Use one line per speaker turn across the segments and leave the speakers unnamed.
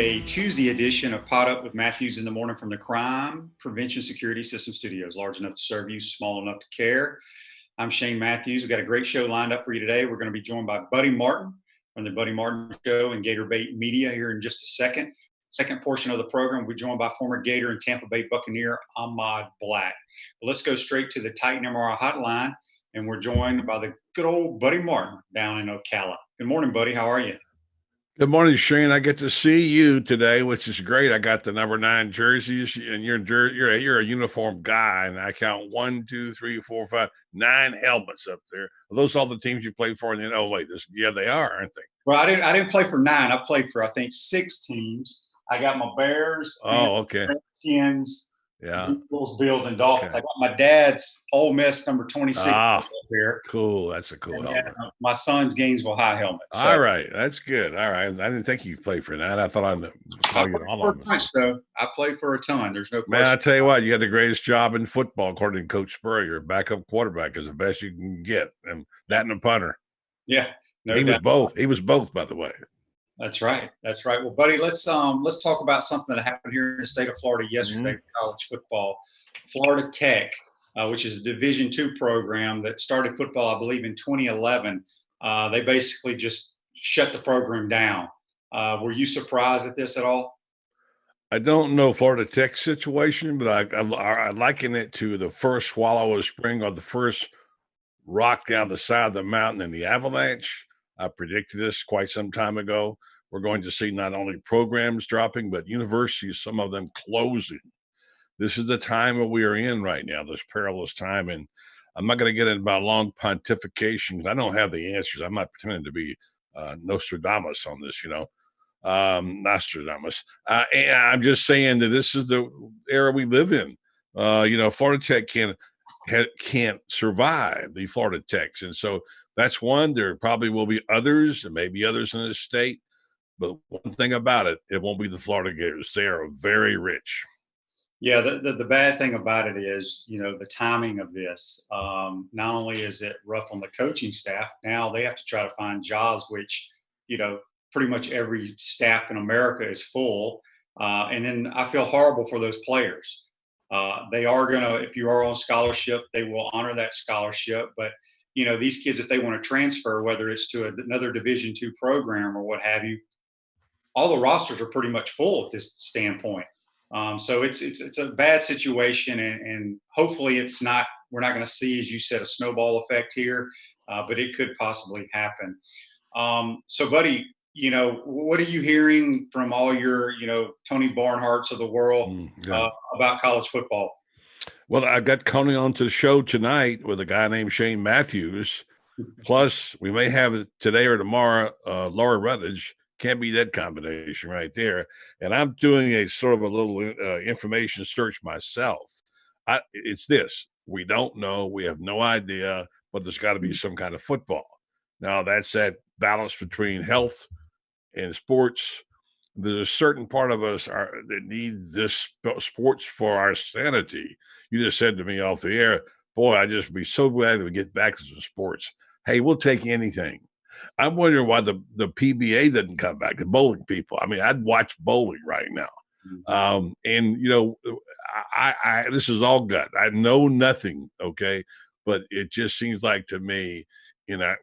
a Tuesday edition of Pod Up with Matthews in the Morning from the Crime Prevention Security System Studios. Large enough to serve you, small enough to care. I'm Shane Matthews. We've got a great show lined up for you today. We're going to be joined by Buddy Martin from the Buddy Martin Show and Gator Bait Media here in just a second. Second portion of the program, we'll be joined by former Gator and Tampa Bay Buccaneer Ahmad Black. But let's go straight to the Titan MRI hotline, and we're joined by the good old Buddy Martin down in Ocala. Good morning, Buddy. How are you?
Good morning, Shane. I get to see you today, which is great. I got the number 9 jerseys, and you're a uniform guy, and I count 1, 2, 3, 4, 5, 9 helmets up there. Are those all the teams you played for? And then, yeah, they are, aren't they?
Well, I didn't play for 9. I played for, I think, 6 teams. I got my Bears,
okay,
Redskins,
yeah,
Bills, and Dolphins. Okay. I got my dad's Ole Miss number 26 up here.
Cool, that's a cool helmet.
My son's Gainesville High helmet.
So. All right, that's good. All right, I didn't think you played for that. I thought I played
I played for a ton. There's no question.
Man, I tell you what, you had the greatest job in football, according to Coach Spurrier. Your backup quarterback is the best you can get, and that and a punter.
Yeah,
he was both. He was both, by the way.
That's right. That's right. Well, buddy, let's talk about something that happened here in the state of Florida yesterday for college football. Florida Tech, which is a Division II program that started football, I believe, in 2011. They basically just shut the program down. Were you surprised at this at all?
I don't know Florida Tech's situation, but I liken it to the first swallow of spring or the first rock down the side of the mountain in the avalanche. I predicted this quite some time ago. We're going to see not only programs dropping, but universities, some of them closing. This is the time that we are in right now, this perilous time. And I'm not going to get into my long pontification because I don't have the answers. I'm not pretending to be Nostradamus on this, Nostradamus. And I'm just saying that this is the era we live in. Florida Tech can't survive, the Florida Techs. And so that's one. There probably will be others, and maybe others in this state. But one thing about it, it won't be the Florida Gators. They are very rich.
Yeah, the bad thing about it is, the timing of this. Not only is it rough on the coaching staff, now they have to try to find jobs, which, pretty much every staff in America is full. And then I feel horrible for those players. They are going to, if you are on scholarship, they will honor that scholarship. But, these kids, if they want to transfer, whether it's to another Division II program or what have you, all the rosters are pretty much full at this standpoint. So it's a bad situation, and hopefully we're not going to see, as you said, a snowball effect here, but it could possibly happen. So, buddy, what are you hearing from all your, Tony Barnharts of the world about college football?
Well, I got Coney on to the show tonight with a guy named Shane Matthews. Plus, we may have it today or tomorrow, Laura Rutledge. Can't be that combination right there. And I'm doing a sort of a little information search myself. It's this. We don't know. We have no idea, but there's got to be some kind of football. Now, that's that balance between health and sports. There's a certain part of us that need this sports for our sanity. You just said to me off the air, boy, I'd just be so glad to get back to some sports. Hey, we'll take anything. I'm wondering why the PBA didn't come back, the bowling people. I mean, I'd watch bowling right now. I this is all gut. I know nothing, okay? But it just seems like to me,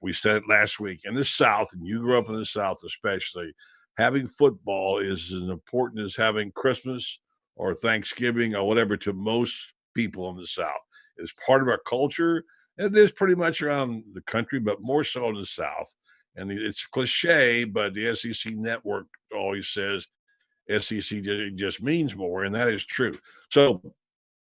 we said it last week, in the South, and you grew up in the South especially, having football is as important as having Christmas or Thanksgiving or whatever to most people in the South. It's part of our culture. It is pretty much around the country, but more so in the South. And it's cliche, but the SEC network always says SEC just means more, and that is true. So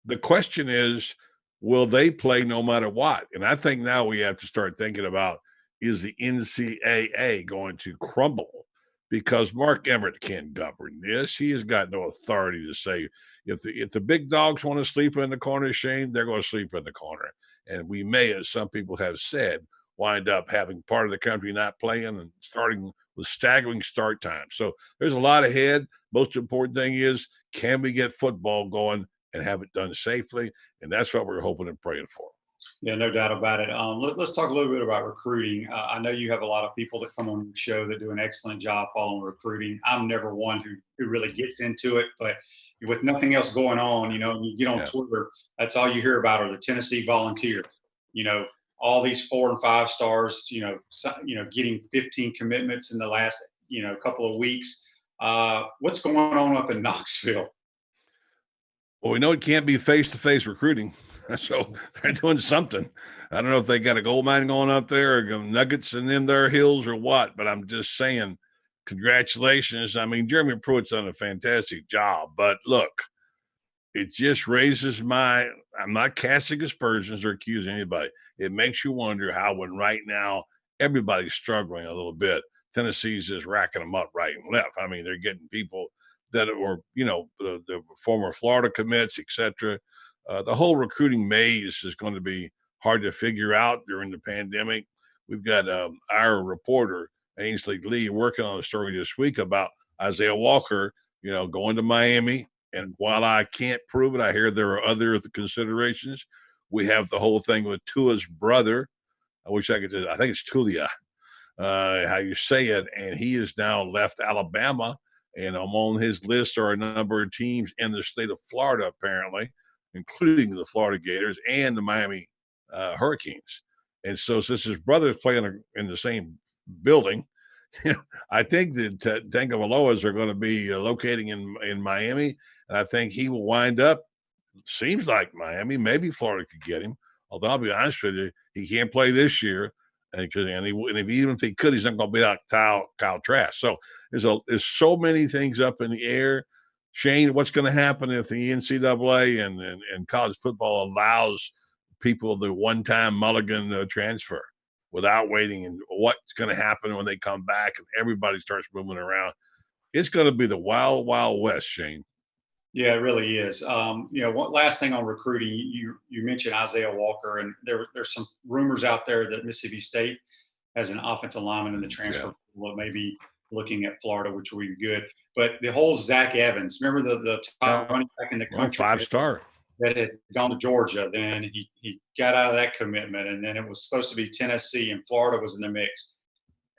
the question is, will they play no matter what? And I think now we have to start thinking about, is the NCAA going to crumble? Because Mark Emmert can't govern this. He has got no authority to say, if the big dogs want to sleep in the corner, Shane, they're going to sleep in the corner. And we may, as some people have said, wind up having part of the country not playing and starting with staggering start times. So there's a lot ahead. Most important thing is, can we get football going and have it done safely? And that's what we're hoping and praying for.
Yeah, no doubt about it. Let's talk a little bit about recruiting. I know you have a lot of people that come on your show that do an excellent job following recruiting. I'm never one who really gets into it, but with nothing else going on, and you get on
Yeah.
Twitter, that's all you hear about are the Tennessee Volunteers. You know, all these 4 and 5 stars. Getting 15 commitments in the last couple of weeks. What's going on up in Knoxville?
Well, we know it can't be face-to-face recruiting, so they're doing something. I don't know if they got a gold mine going up there or nuggets in them their hills or what, but I'm just saying, congratulations. I mean, Jeremy Pruitt's done a fantastic job, but look, it just raises my. I'm not casting aspersions or accusing anybody. It makes you wonder how, when right now everybody's struggling a little bit, Tennessee's just racking them up right and left. I mean, they're getting people that were, the former Florida commits, etc. The whole recruiting maze is going to be hard to figure out during the pandemic. We've got our reporter Ainsley Lee working on a story this week about Isaiah Walker, going to Miami, and while I can't prove it, I hear there are other considerations. We have the whole thing with Tua's brother. I wish I could I think it's Tulia, how you say it. And he has now left Alabama. And on his list are a number of teams in the state of Florida, apparently, including the Florida Gators and the Miami Hurricanes. And so, since his brother's playing in the same building, I think that Tagovailoas are going to be locating in Miami, and I think he will wind up. Seems like Miami, maybe Florida could get him. Although I'll be honest with you, he can't play this year, and even if he could, he's not going to be like Kyle Trask. So there's so many things up in the air. Shane, what's going to happen if the NCAA and college football allows people the one-time mulligan transfer without waiting, and what's going to happen when they come back and everybody starts moving around? It's going to be the wild, wild west, Shane.
Yeah, it really is. One last thing on recruiting, you mentioned Isaiah Walker, and there's some rumors out there that Mississippi State has an offensive lineman in the transfer pool, maybe looking at Florida, which would be good. But the whole Zach Evans, remember the top running back in the country,
5-star
that had gone to Georgia. Then he got out of that commitment, and then it was supposed to be Tennessee, and Florida was in the mix.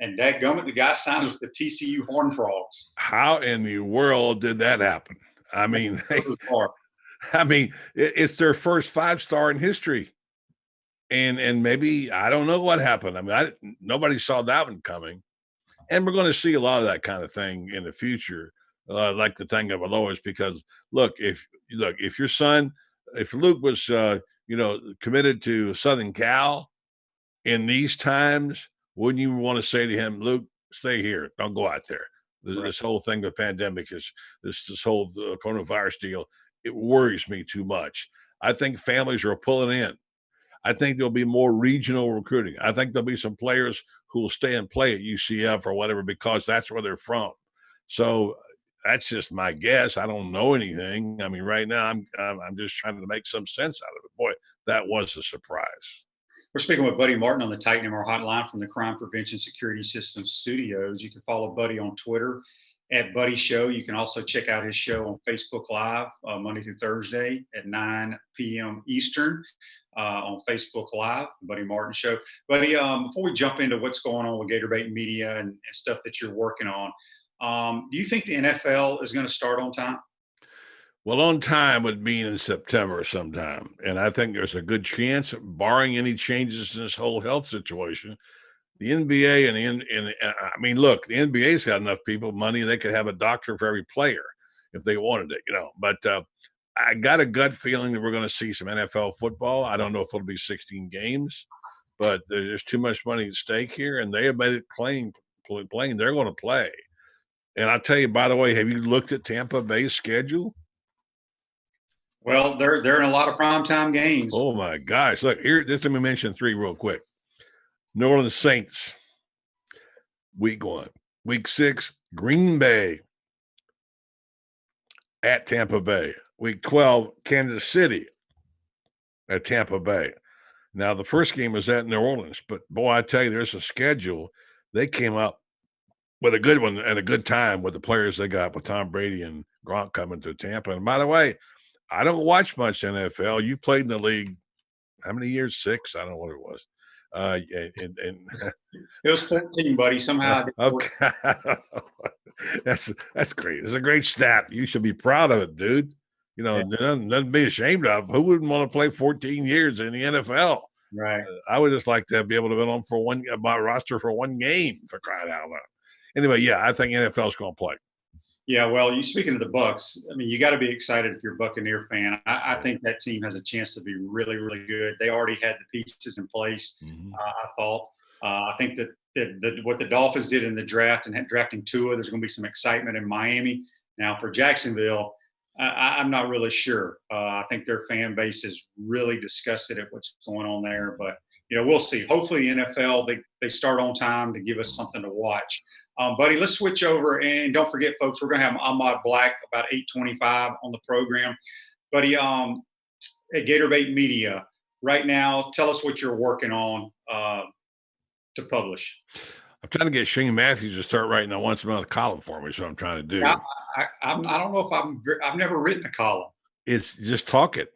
And dadgummit, the guy signed with the TCU Horned Frogs.
How in the world did that happen? I mean, it's their first 5-star in history. And maybe, I don't know what happened. I mean, nobody saw that one coming. And we're going to see a lot of that kind of thing in the future, like the thing of Alois, because if your son, if Luke was, committed to Southern Cal in these times, wouldn't you want to say to him, Luke, stay here, don't go out there? This whole thing with pandemic is this whole coronavirus deal. It worries me too much. I think families are pulling in. I think there'll be more regional recruiting. I think there'll be some players who will stay and play at UCF or whatever because that's where they're from. So that's just my guess. I don't know anything. I mean, right now I'm just trying to make some sense out of it. Boy, that was a surprise.
We're speaking with Buddy Martin on the Titan MR hotline from the Crime Prevention Security Systems Studios. You can follow Buddy on Twitter at Buddy Show. You can also check out his show on Facebook Live Monday through Thursday at 9 p.m. Eastern on Facebook Live, Buddy Martin Show. Buddy, before we jump into what's going on with Gatorbait Media and stuff that you're working on, do you think the NFL is going to start on time?
Well, on time would mean in September sometime. And I think there's a good chance, barring any changes in this whole health situation, the NBA I mean, look, the NBA's got enough people, money, they could have a doctor for every player if they wanted it, But I got a gut feeling that we're going to see some NFL football. I don't know if it'll be 16 games, but there's just too much money at stake here, and they have made it plain they're going to play. And I'll tell you, by the way, have you looked at Tampa Bay's schedule?
Well, they're in a lot of primetime games.
Oh my gosh! Look here. Just let me mention 3 real quick. New Orleans Saints, week 1. Week 6, Green Bay at Tampa Bay. Week 12, Kansas City at Tampa Bay. Now, the first game was at New Orleans, but boy, I tell you, there's a schedule. They came up with a good one and a good time with the players they got with Tom Brady and Gronk coming to Tampa. And by the way, I don't watch much NFL. You played in the league how many years? 6? I don't know what it was. And
It was 14, buddy. Somehow I did 14.
okay, that's great. It's a great stat. You should be proud of it, dude. You know,
Yeah,
nothing to be ashamed of. Who wouldn't want to play 14 years in the NFL?
right.
I would just like to be able to be on for my roster for one game, for crying out loud. Anyway, yeah, I think NFL's going to play.
Yeah, well, you speaking of the Bucks, I mean, you got to be excited if you're a Buccaneer fan. I think that team has a chance to be really, really good. They already had the pieces in place.
Mhm.
I thought. I think what the Dolphins did in the draft and drafting Tua, there's going to be some excitement in Miami. Now for Jacksonville, I'm not really sure. I think their fan base is really disgusted at what's going on there, but we'll see. Hopefully, NFL they start on time to give us something to watch. Buddy, let's switch over, and don't forget, folks, we're going to have Ahmad Black about 8:25 on the program. Buddy, at Gatorbait Media right now, tell us what you're working on to publish.
I'm trying to get Shane Matthews to start writing a once a month column for me. So I'm trying to do.
I don't know if I've never written a column.
It's just talk it.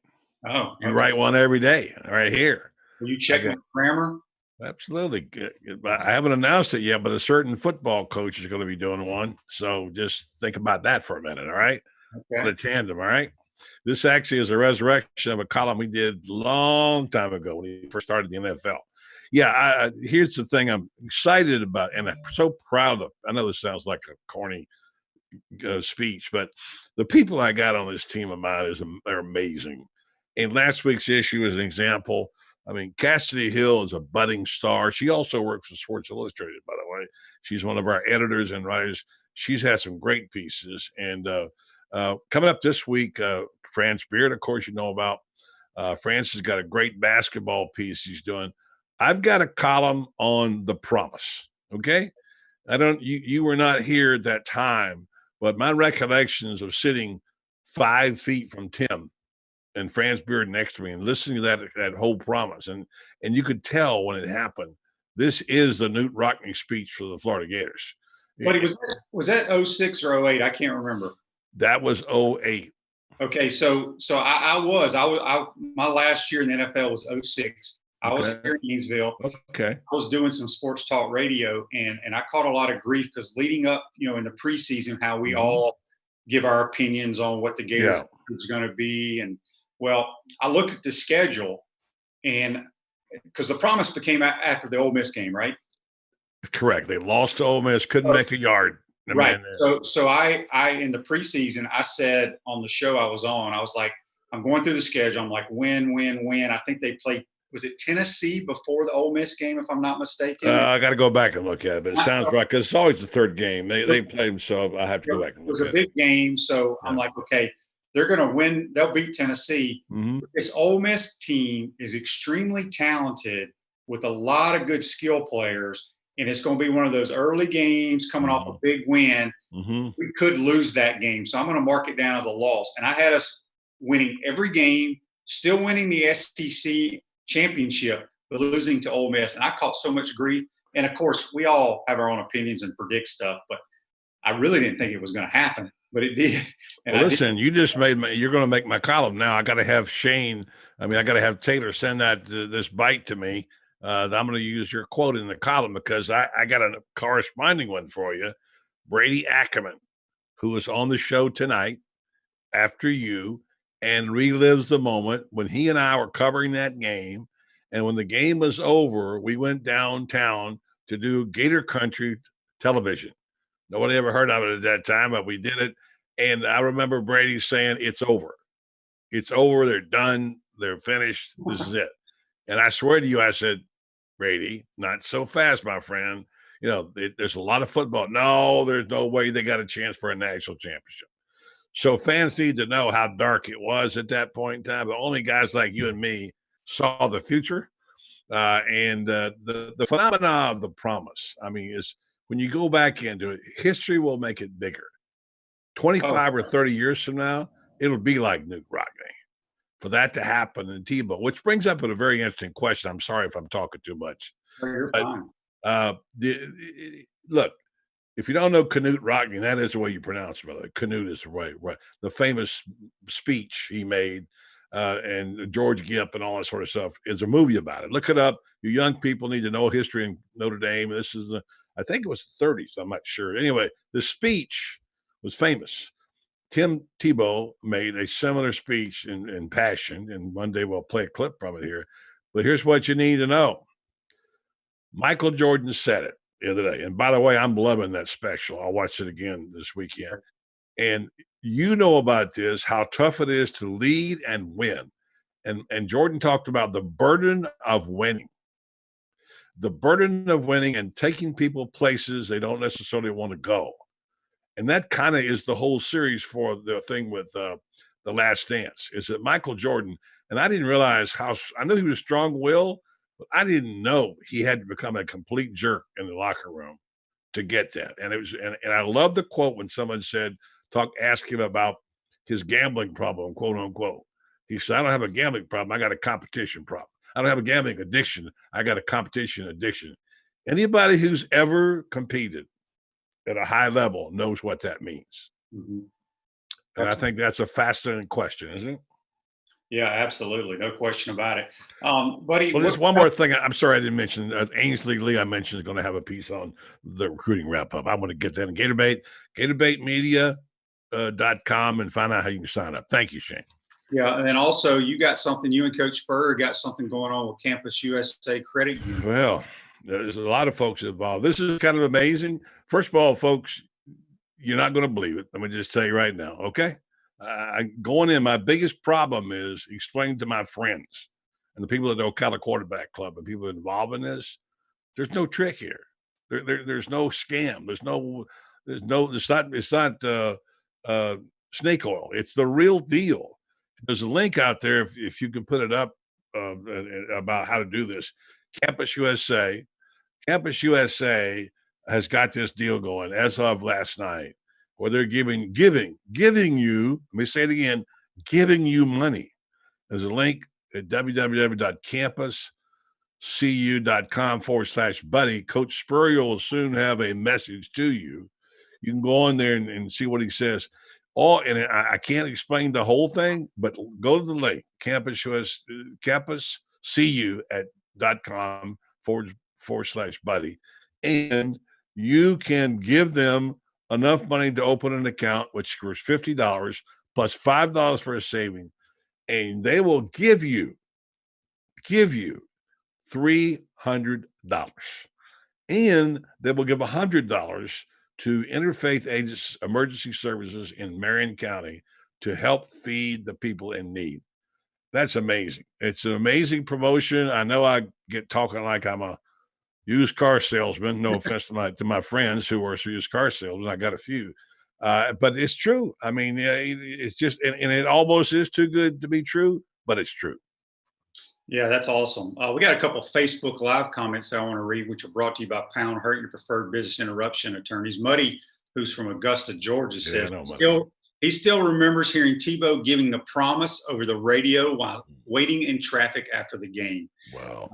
Oh,
you write one every day, right here.
Will you check my grammar?
Absolutely. I haven't announced it yet, but a certain football coach is going to be doing one. So just think about that for a minute. All right.
Okay.
On a tandem. All right. This actually is a resurrection of a column we did a long time ago when we first started the NFL. Yeah. Here's the thing I'm excited about, and I'm so proud of. I know this sounds like a corny speech, but the people I got on this team of mine are amazing. And last week's issue is an example. I mean, Cassidy Hill is a budding star. She also works for Sports Illustrated, by the way. She's one of our editors and writers. She's had some great pieces. And coming up this week, France Beard, of course, you know about. France has got a great basketball piece he's doing. I've got a column on The Promise. Okay. You were not here at that time, but my recollections of sitting 5 feet from Tim and Franz Beard next to me and listening to that whole promise. And you could tell when it happened, this is the Newt Rockne speech for the Florida Gators.
But was that 06 or 08? I can't remember.
That was 08.
Okay. So my last year in the NFL was 06. I was here in Gainesville.
Okay.
I was doing some sports talk radio, and I caught a lot of grief because leading up, in the preseason, how we all give our opinions on what the Gators is going to be. And well, I look at the schedule, and because the promise became after the Ole Miss game, right?
Correct. They lost to Ole Miss, couldn't make a yard.
Right. So I in the preseason, I said on the show I was on, I was like, I'm going through the schedule. I'm like, win. I think they played. Was it Tennessee before the Ole Miss game, if I'm not mistaken?
I got to go back and look at it, but it sounds right because it's always the third game. They play them, so I have to go back and look at it.
It was a big game, so I'm like, okay, they're going to win. They'll beat Tennessee.
Mm-hmm.
This Ole Miss team is extremely talented with a lot of good skill players, and it's going to be one of those early games coming off a big win.
Mm-hmm.
We could lose that game, so I'm going to mark it down as a loss. And I had us winning every game, still winning the SEC championship, but losing to Ole Miss. And I caught so much grief. And of course, we all have our own opinions and predict stuff, but I really didn't think it was going to happen, but it did. And
well, listen, you just you're going to make my column now. I got to have Shane. I got to have Taylor send this bite to me. I'm going to use your quote in the column because I got a corresponding one for you. Brady Ackerman, who was on the show tonight after you, and relives the moment when he and I were covering that game. And when the game was over, we went downtown to do Gator Country television. Nobody ever heard of it at that time, but we did it. And I remember Brady saying, it's over. It's over. They're done. They're finished. This is it. And I swear to you, I said, Brady, not so fast, my friend. There's a lot of football. No, there's no way they got a chance for a national championship. So fans need to know how dark it was at that point in time, but only guys like you and me saw the future. And the phenomena of the promise, is when you go back into it, history will make it bigger. 25 or 30 years from now, it'll be like Newt Rockne. For that to happen in Tebow, which brings up a very interesting question. I'm sorry if I'm talking too much.
Oh, you're fine.
Look, if you don't know Knute Rockne, that is the way you pronounce it, brother. Knute is the way, right? The famous speech he made and George Gimp and all that sort of stuff. Is a movie about it. Look it up. You young people need to know history in Notre Dame. This is I think it was the 30s. I'm not sure. Anyway, the speech was famous. Tim Tebow made a similar speech in Passion, and one day we'll play a clip from it here. But here's what you need to know. Michael Jordan said it the other day. And by the way, I'm loving that special. I'll watch it again this weekend. And you know about this, how tough it is to lead and win. And Jordan talked about the burden of winning. The burden of winning and taking people places they don't necessarily want to go. And that kind of is the whole series for the thing with The Last Dance, is that Michael Jordan, and I didn't realize I knew he was strong-willed, but I didn't know he had to become a complete jerk in the locker room to get that. And it was, and I love the quote when someone said, ask him about his gambling problem, quote unquote. He said, I don't have a gambling problem. I got a competition problem. I don't have a gambling addiction. I got a competition addiction. Anybody who's ever competed at a high level knows what that means.
Mm-hmm.
And I think that's a fascinating question, isn't it?
Yeah, absolutely. No question about it. Buddy.
Well, there's one more thing. I'm sorry I didn't mention. Ainsley Lee, I mentioned, is going to have a piece on the recruiting wrap up. I want to get that in GatorbaitMedia.com and find out how you can sign up. Thank you, Shane.
Yeah, and then also you and Coach Spurrier got something going on with Campus USA Credit Union.
Well, there's a lot of folks involved. This is kind of amazing. First of all, folks, you're not going to believe it. Let me just tell you right now, okay? Going in, my biggest problem is explaining to my friends and the people at the Ocala Quarterback Club and people involved in this, there's no trick here. There's no scam. It's not snake oil. It's the real deal. There's a link out there if you can put it up about how to do this. Campus USA has got this deal going as of last night, where they're giving you, let me say it again, giving you money. There's a link at www.campuscu.com/buddy. Coach Spurrier will soon have a message to you. You can go on there and see what he says. I can't explain the whole thing, but go to the link, campuscu.com/buddy. And you can give them enough money to open an account, which was $50 plus $5 for a saving, and they will give you $300, and they will give $100 to Interfaith Agents Emergency Services in Marion County to help feed the people in need. That's amazing. It's an amazing promotion. I know I get talking like I'm a used car salesman. No offense to my friends who are used car salesmen. I got a few, but it's true. I mean, it's just, and it almost is too good to be true, but it's true.
Yeah, that's awesome. We got a couple of Facebook Live comments that I want to read, which are brought to you by Pound Hurt, your preferred business interruption attorneys. Muddy, who's from Augusta, Georgia, says he still remembers hearing Tebow giving the promise over the radio while waiting in traffic after the game.
Wow.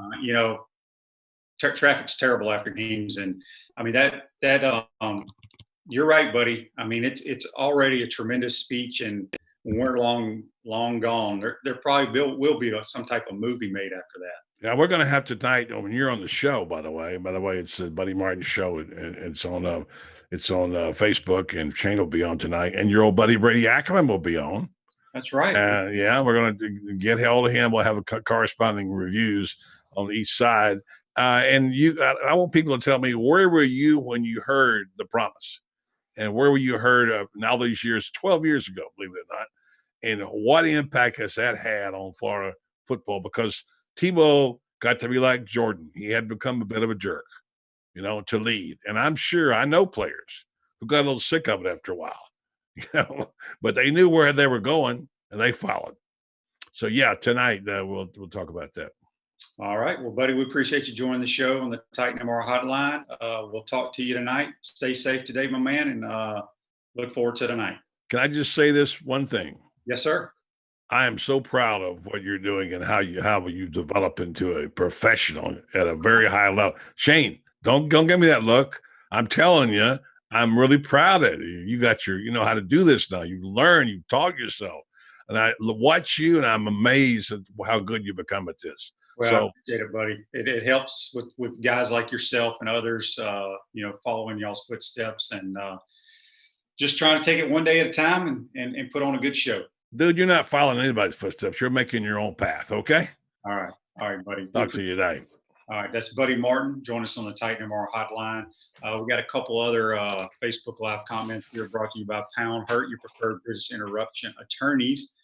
Traffic's terrible after games, and I mean that you're right, buddy. I mean it's already a tremendous speech, and when we're long gone, there probably will be some type of movie made after that.
Yeah, we're going to have tonight when you're on the show. By the way, it's Buddy Martin's show, and it's on Facebook, and Shane will be on tonight, and your old buddy Brady Ackerman will be on.
That's right.
Yeah, we're going to get hold of him. We'll have corresponding reviews on each side. And I want people to tell me, where were you when you heard the promise, and where were you heard now these years, 12 years ago, believe it or not, and what impact has that had on Florida football? Because Tebow got to be like Jordan. He had become a bit of a jerk, to lead. And I'm sure I know players who got a little sick of it after a while, but they knew where they were going and they followed. So yeah, tonight we'll talk about that.
All right. Well, buddy, we appreciate you joining the show on the Titan MR hotline. We'll talk to you tonight. Stay safe today, my man, and look forward to tonight.
Can I just say this one thing?
Yes, sir.
I am so proud of what you're doing and how you develop into a professional at a very high level. Shane, don't give me that look. I'm telling you, I'm really proud of you. You got you know how to do this now. You learn, you taught yourself. and I watch you, and I'm amazed at how good you become at this.
Well, I
So
appreciate it, buddy. It helps with guys like yourself and others, following y'all's footsteps and just trying to take it one day at a time and put on a good show.
dude, you're not following anybody's footsteps. You're making your own path. Okay.
All right. All right, buddy.
Talk to you today.
All right, that's Buddy Martin. Join us on the Titan MR hotline. We got a couple other Facebook Live comments here brought to you by Pound Hurt, your preferred business interruption attorneys.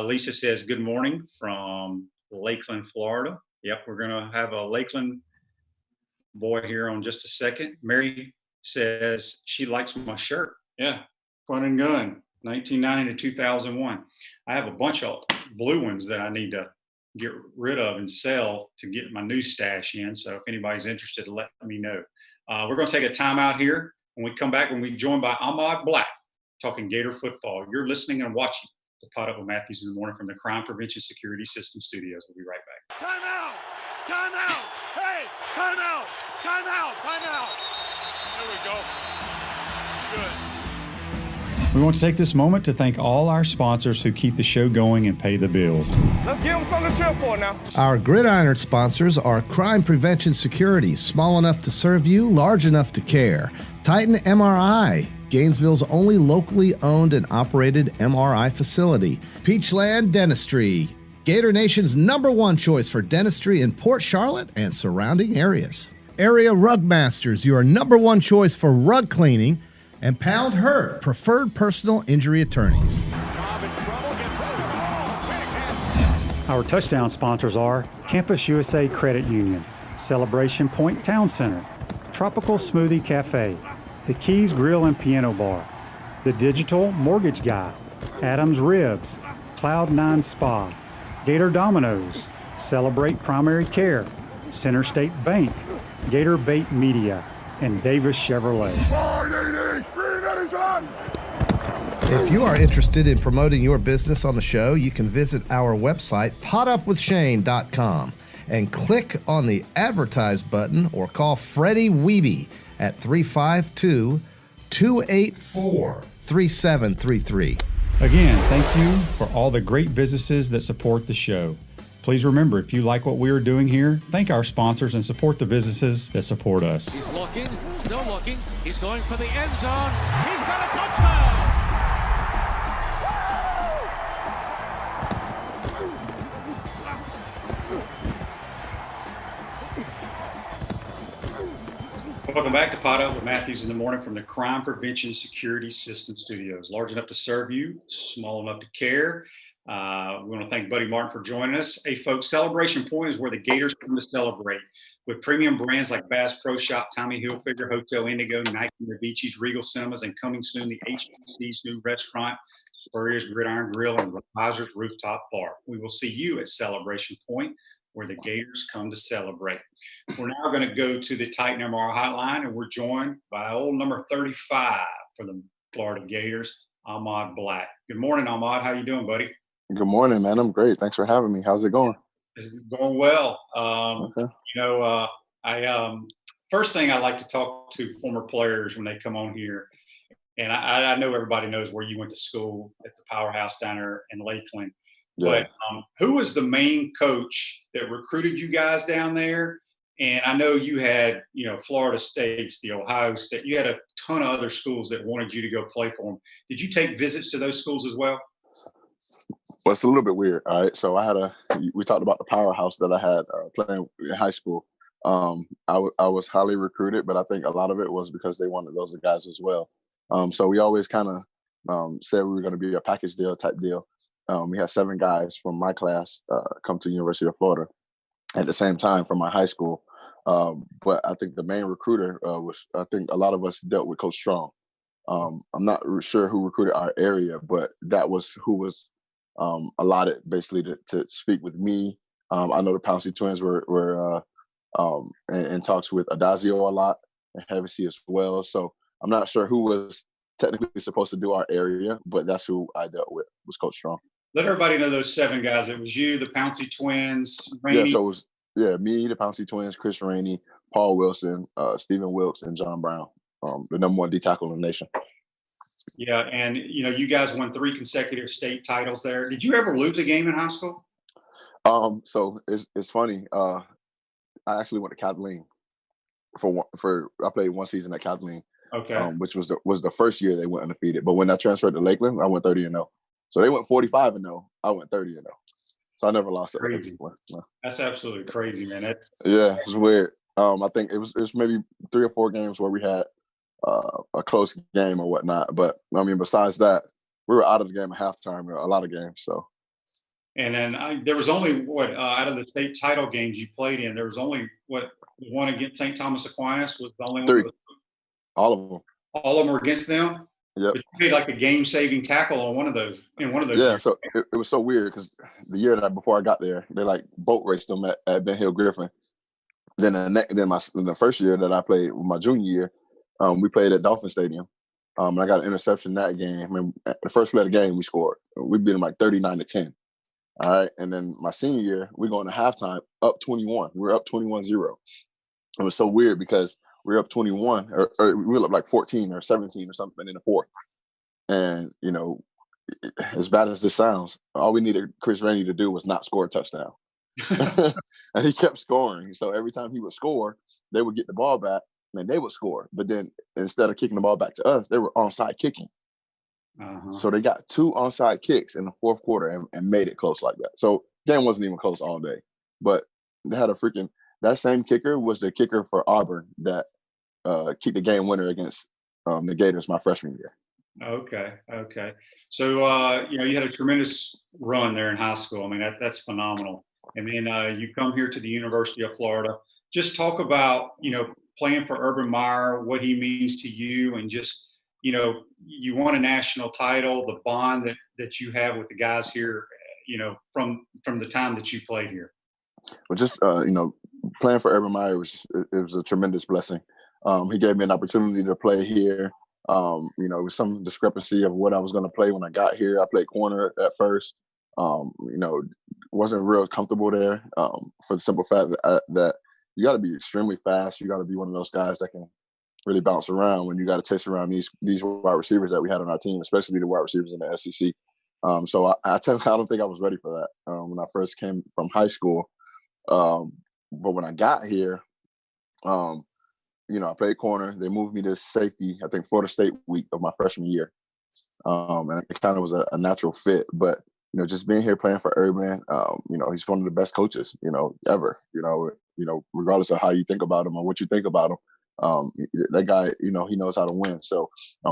Lisa says, good morning from Lakeland, Florida. Yep, we're going to have a Lakeland boy here on just a second. Mary says she likes my shirt. Yeah, fun and gun, 1990 to 2001. I have a bunch of blue ones that I need to get rid of and sell to get my new stash in. So if anybody's interested, let me know. We're going to take a time out here. When we come back, when we joined by Ahmad Black, talking Gator football. You're listening and watching the Pot Up with Matthews in the Morning from the Crime Prevention Security System Studios. We'll be right back.
Time out! Time out! Hey! Time out! Time out! Time out! There we go. Good.
We want to take this moment to thank all our sponsors who keep the show going and pay the bills.
Let's give them something to cheer for now.
Our Gridiron sponsors are Crime Prevention Security, small enough to serve you, large enough to care. Titan MRI, Gainesville's only locally owned and operated MRI facility. Peachland Dentistry, Gator Nation's #1 choice for dentistry in Port Charlotte and surrounding areas. Area Rug Masters, your #1 choice for rug cleaning. And Pound Hurt, preferred personal injury attorneys.
Our touchdown sponsors are Campus USA Credit Union, Celebration Point Town Center, Tropical Smoothie Cafe, The Keys Grill and Piano Bar, The Digital Mortgage Guy, Adams Ribs, Cloud9 Spa, Gator Dominoes, Celebrate Primary Care, Center State Bank, Gator Bait Media, and Davis Chevrolet.
If you are interested in promoting your business on the show, you can visit our website, potupwithshane.com, and click on the advertise button or call Freddie Wiebe at 352-284-3733.
Again, thank you for all the great businesses that support the show. Please remember, if you like what we are doing here, thank our sponsors and support the businesses that support us.
He's looking, still looking. He's going for the end zone. He's got a touchdown.
Welcome back to Pot Up with Matthews in the Morning from the Crime Prevention Security System Studios. Large enough to serve you, small enough to care. We want to thank Buddy Martin for joining us. Hey, folks, Celebration Point is where the Gators come to celebrate. With premium brands like Bass Pro Shop, Tommy Hilfiger, Hotel Indigo, Nike, Avicii's, Regal Cinemas, and coming soon, the HBC's new restaurant, Spurrier's Gridiron Grill, and Repazer's Rooftop Bar. We will see you at Celebration Point, where the Gators come to celebrate. We're now going to go to the Titan MR hotline, and we're joined by old number 35 for the Florida Gators, Ahmad Black. Good morning, Ahmad. How you doing, buddy?
Good morning, man. I'm great. Thanks for having me. How's it going?
It's going well.
Okay.
First thing I like to talk to former players when they come on here, and I know everybody knows where you went to school at the Powerhouse down there in Lakeland.
Yeah.
But who was the main coach that recruited you guys down there? And I know you had, Florida State's, the Ohio State. You had a ton of other schools that wanted you to go play for them. Did you take visits to those schools as well?
Well, it's a little bit weird. All right. So we talked about the powerhouse that I had playing in high school. I was highly recruited, but I think a lot of it was because they wanted those guys as well. So we always kind of said we were going to be a package deal type deal. We had 7 guys from my class come to the University of Florida at the same time from my high school. But I think the main recruiter I think a lot of us dealt with Coach Strong. I'm not sure who recruited our area, but that was who was allotted basically to speak with me. I know the Pouncey twins were in talks with Adazio a lot and Hevesy as well. So I'm not sure who was technically supposed to do our area, but that's who I dealt with, was Coach Strong.
Let everybody know those 7 guys. It was you, the Pouncey twins, Rainey.
Yeah, so it was me, the Pouncey twins, Chris Rainey, Paul Wilson, Stephen Wilkes, and John Brown, the #1 D tackle in the nation.
Yeah, and you guys won 3 consecutive state titles there. Did you ever lose a game in high school?
So it's funny. I actually went to Kathleen I played one season at Kathleen,
Okay.
which was the first year they went undefeated. But when I transferred to Lakeland, I went 30-0. So they went 45-0. I went 30-0. So I never lost it.
Crazy.
No.
That's absolutely crazy, man. That's
Yeah, it's weird. I think it was maybe 3 or 4 games where we had a close game or whatnot. But I mean, besides that, we were out of the game at halftime. A lot of games. So.
And then there was only out of the state title games you played in, there was only the one against St. Thomas Aquinas was the only
3.
one.
All of them.
All of them were against them.
Yep.
But you made like a game-saving tackle on one of those. Yeah,
years. So it was so weird because the year before I got there, they like boat raced them at Ben Hill Griffin. Then the first year that I played, my junior year, we played at Dolphin Stadium. And I got an interception that game. And the first play of the game, we scored. We beat them like 39-10. All right. And then my senior year, we go into halftime up 21. We were up 21-0. It was so weird because we were up 21 or we were up like 14 or 17 or something in the fourth. And, as bad as this sounds, all we needed Chris Rainey to do was not score a touchdown. And he kept scoring. So every time he would score, they would get the ball back and they would score. But then instead of kicking the ball back to us, they were onside kicking.
Uh-huh.
So they got 2 onside kicks in the fourth quarter and made it close like that. So game wasn't even close all day. But they had that same kicker was the kicker for Auburn that kicked the game winner against the Gators my freshman year.
Okay. So you had a tremendous run there in high school. I mean, that's phenomenal. And then you come here to the University of Florida. Just talk about playing for Urban Meyer, what he means to you, and just you won a national title, the bond that you have with the guys here, from the time that you played here.
Well, just playing for Urban Meyer was a tremendous blessing. He gave me an opportunity to play here. It was some discrepancy of what I was going to play when I got here. I played corner at first. Wasn't real comfortable there for the simple fact that you got to be extremely fast. You got to be one of those guys that can really bounce around when you got to chase around these wide receivers that we had on our team, especially the wide receivers in the SEC. So I don't think I was ready for that when I first came from high school. But when I got here, I played corner. They moved me to safety, I think, Florida State week of my freshman year. And it kind of was a natural fit. But, just being here playing for Urban, he's one of the best coaches, ever, regardless of how you think about him or what you think about him. That guy, he knows how to win. So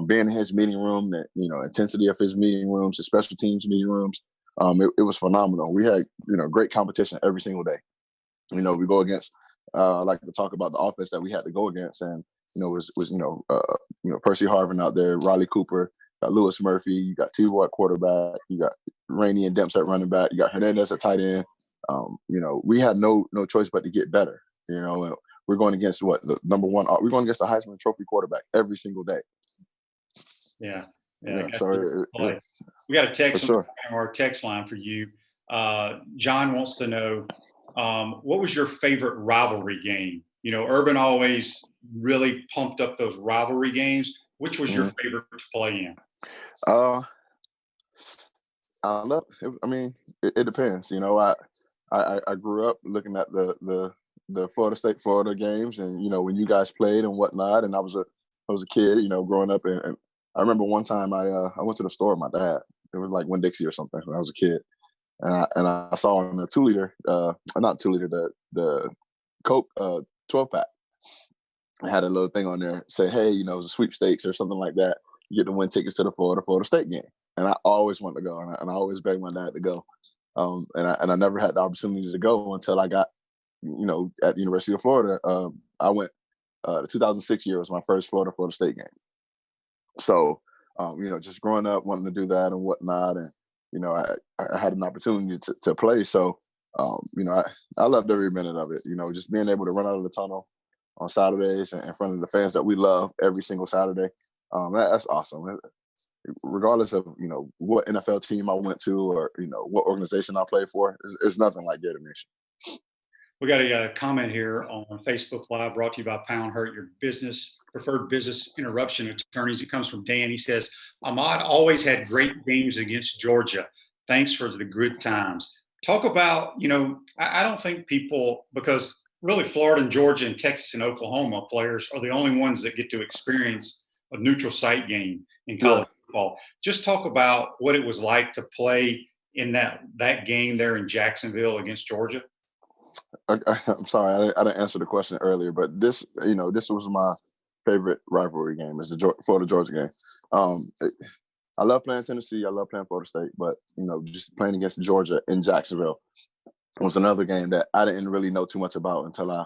being in his meeting room, intensity of his meeting rooms, the special teams meeting rooms, it was phenomenal. We had, great competition every single day. We go against, I like to talk about the offense that we had to go against, and was Percy Harvin out there, Riley Cooper, got Lewis Murphy, you got T-Roy at quarterback, you got Rainey and Demps at running back, you got Hernandez at tight end. We had no choice but to get better. We're going against the number one. We're going against the Heisman Trophy quarterback every single day.
Yeah.
So
we got a text
sure.
or text line for you. John wants to know, what was your favorite rivalry game? Urban always really pumped up those rivalry games. Which was your favorite to play in?
It depends. I grew up looking at the Florida State Florida games, and when you guys played and whatnot, and I was a kid, growing up, and I remember one time I went to the store with my dad. It was like Winn-Dixie or something when I was a kid, and I saw on the 2-liter, not 2-liter, the Coke 12-pack. I had a little thing on there say, hey, it was a sweepstakes or something like that. You get to win tickets to the Florida State game, and I always wanted to go, and I always begged my dad to go, and I never had the opportunity to go until I got, at the University of Florida. I went. The 2006 year was my first Florida State game. So, just growing up wanting to do that and whatnot, and I had an opportunity to play. So, I loved every minute of it. Just being able to run out of the tunnel on Saturdays and in front of the fans that we love every single Saturday. That's awesome. Regardless of what NFL team I went to or what organization I played for, it's nothing like Gator Nation.
We got a comment here on Facebook Live brought to you by Pound Hurt, your business preferred business interruption attorneys. It comes from Dan. He says, Ahmad always had great games against Georgia. Thanks for the good times. Talk about, I don't think people, because really Florida and Georgia and Texas and Oklahoma players are the only ones that get to experience a neutral site game in college football. Just talk about what it was like to play in that game there in Jacksonville against Georgia.
I'm sorry, I didn't answer the question earlier, but this was my favorite rivalry game, is the Florida Georgia game. I love playing Tennessee, I love playing Florida State, but just playing against Georgia in Jacksonville was another game that I didn't really know too much about until I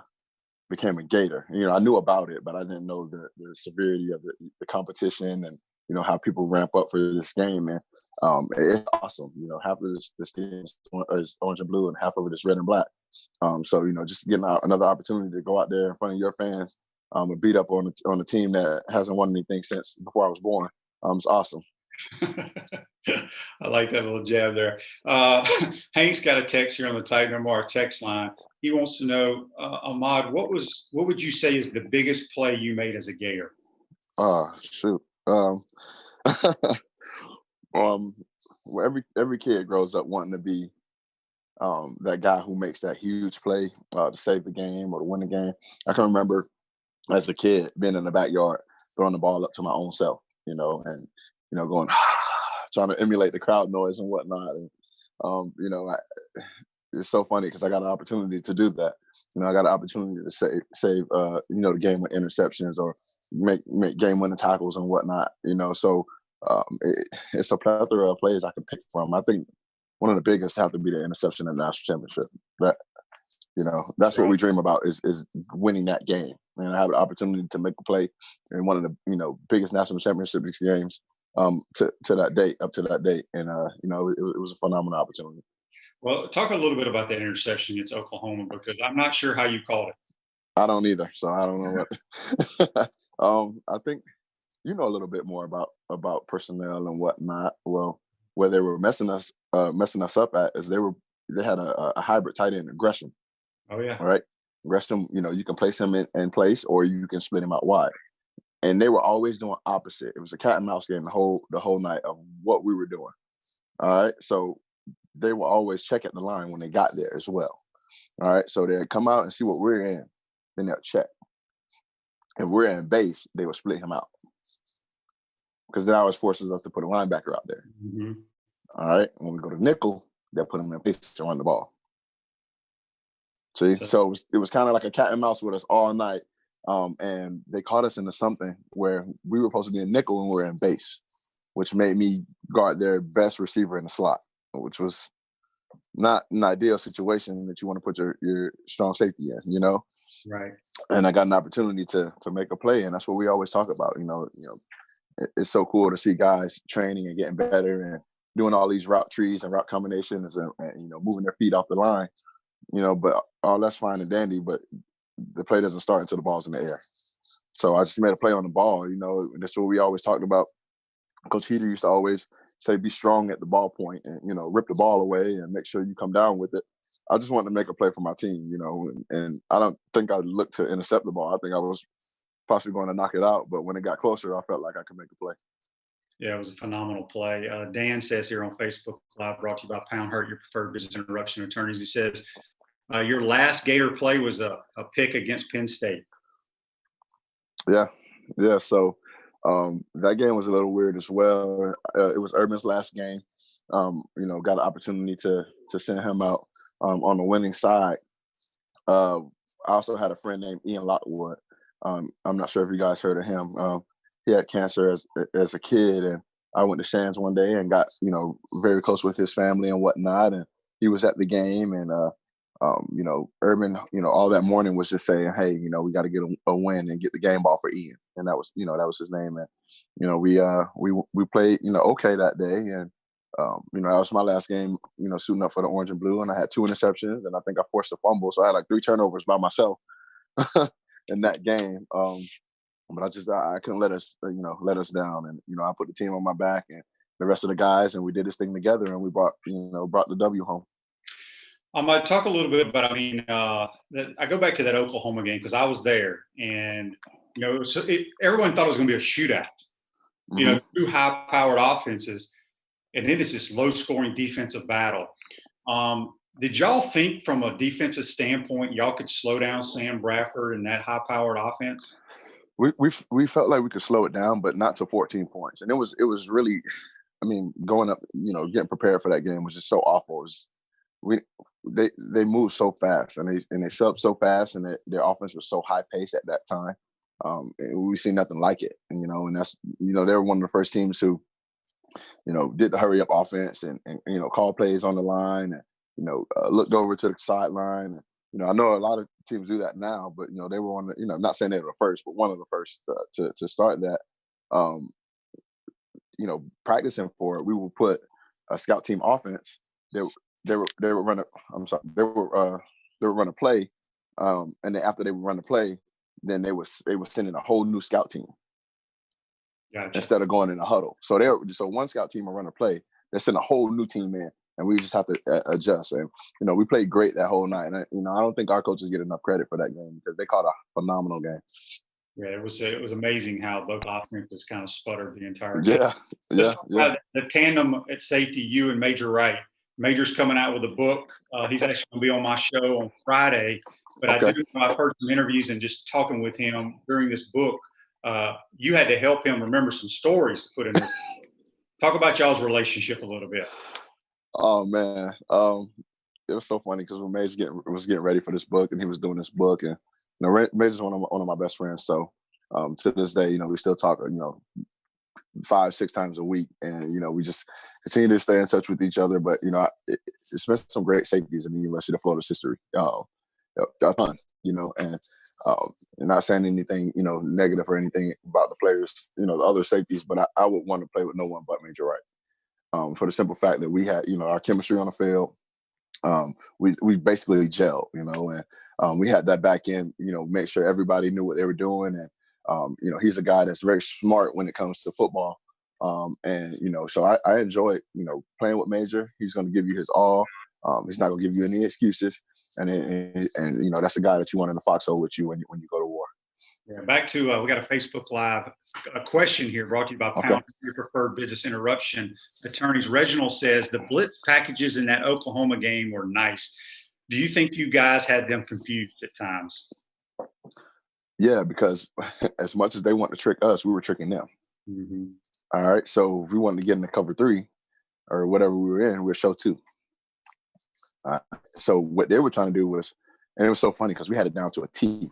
became a Gator. I knew about it, but I didn't know the severity of the competition and how people ramp up for this game. And it's awesome. Half of this team is orange and blue, and half of it is red and black. So just getting another opportunity to go out there in front of your fans and beat up on a team that hasn't won anything since before I was born. It's awesome.
I like that little jab there. Hank's got a text here on the Titan MR text line. He wants to know, Ahmad, what would you say is the biggest play you made as a Gator?
Shoot. Every kid grows up wanting to be that guy who makes that huge play to save the game or to win the game. I can remember as a kid being in the backyard, throwing the ball up to my own self, and going, trying to emulate the crowd noise and whatnot. And, it's so funny because I got an opportunity to do that. I got an opportunity to save the game with interceptions or make game-winning tackles and whatnot. So it's a plethora of plays I can pick from. I think one of the biggest have to be the interception in the national championship. That's what we dream about is winning that game. And I have the opportunity to make a play in one of the biggest national championship games up to that date, and it was a phenomenal opportunity.
Well, talk a little bit about that interception against Oklahoma, because I'm not sure how you called it.
I don't either, so I don't know what. I think a little bit more about personnel and whatnot. Well, where they were messing us up at is they had a hybrid tight end, Gresham.
Oh yeah.
All right, Gresham. You can place him in place, or you can split him out wide. And they were always doing opposite. It was a cat and mouse game the whole night of what we were doing. All right, so they will always check at the line when they got there as well. All right, so they'd come out and see what we're in, then they'll check. If we're in base, they will split him out, because that always forces us to put a linebacker out there.
Mm-hmm.
All right, when we go to nickel, they'll put him in base to run the ball. See, so it was kind of like a cat and mouse with us all night. And they caught us into something where we were supposed to be in nickel and we were in base, which made me guard their best receiver in the slot, which was not an ideal situation that you want to put your strong safety in,
Right.
And I got an opportunity to make a play, and that's what we always talk about. It's so cool to see guys training and getting better and doing all these route trees and route combinations and moving their feet off the line. But all that's fine and dandy, but the play doesn't start until the ball's in the air. So I just made a play on the ball. That's what we always talked about. Coach Heater used to always say, be strong at the ball point and, rip the ball away and make sure you come down with it. I just wanted to make a play for my team, and I don't think I looked to intercept the ball. I think I was possibly going to knock it out. But when it got closer, I felt like I could make a play.
Yeah, it was a phenomenal play. Dan says here on Facebook Live, brought to you by Pound Hurt, your preferred business interruption attorneys. He says, your last Gator play was a pick against Penn State.
Yeah. So that game was a little weird as well. It was Urban's last game. Got an opportunity to send him out on the winning side. I also had a friend named Ian Lockwood. I'm not sure if you guys heard of him. He had cancer as a kid, and I went to Shands one day and got very close with his family and whatnot. And he was at the game, and Urban, all that morning was just saying, hey, we got to get a win and get the game ball for Ian. And that was his name. And, we played, okay that day. And, that was my last game, suiting up for the orange and blue. And I had 2 interceptions, and I think I forced a fumble. So I had like 3 turnovers by myself in that game. But I couldn't let us down. And, I put the team on my back and the rest of the guys, and we did this thing together, and we brought the W home.
I'm gonna talk a little bit, but I mean, I go back to that Oklahoma game because I was there, and everyone thought it was going to be a shootout.
Hmm.
Two high-powered offenses, and then it's this low-scoring defensive battle. Did y'all think, from a defensive standpoint, y'all could slow down Sam Bradford and that high-powered offense?
We felt like we could slow it down, but not to 14 points, and it was really, I mean, going up, getting prepared for that game was just so awful. We they moved so fast, and they set up so fast, and their offense was so high paced at that time. And we see nothing like it, and that's they were one of the first teams who did the hurry up offense and call plays on the line, and looked over to the sideline. And, I know a lot of teams do that now, but they were on the, not saying they were the first, but one of the first to start that. Um, Practicing for it, we will put a scout team offense. They were run a, I'm sorry, they were run a play, and then after they would run the play, then they were sending a whole new scout team. Gotcha. Instead of going in a huddle. So one scout team will run a play, they send a whole new team in, and we just have to adjust. And we played great that whole night. And I don't think our coaches get enough credit for that game because they caught a phenomenal game.
Yeah, it was amazing how both offenses kind of sputtered the entire
game. Yeah.
The tandem at safety, you and Major Wright. Major's coming out with a book. He's actually going to be on my show on Friday. But okay. I've heard some interviews and just talking with him during this book. You had to help him remember some stories to put in this. Talk about y'all's relationship a little bit.
Oh man, it was so funny because when Major was getting ready for this book, and he was doing this book, and Major's one of my best friends. So to this day, we still talk, 5-6 times a week, and we just continue to stay in touch with each other. But it's been some great safeties in the University of Florida's history. A ton, and not saying anything negative or anything about the players, the other safeties, but I would want to play with no one but Major Wright, for the simple fact that we had our chemistry on the field. We basically gelled, and we had that back end, make sure everybody knew what they were doing. And he's a guy that's very smart when it comes to football. And so I enjoy playing with Major. He's going to give you his all. He's not going to give you any excuses. And that's a guy that you want in the foxhole with you when you go to war.
Yeah, back to we got a Facebook Live a question here brought to you by Pound Your Preferred Business Interruption Attorneys. Reginald says the blitz packages in that Oklahoma game were nice. Do you think you guys had them confused at times?
Yeah, because as much as they want to trick us, we were tricking them.
Mm-hmm.
All right, so if we wanted to get in the cover 3 or whatever we were in, we'll show 2. So what they were trying to do was, and it was so funny because we had it down to a T,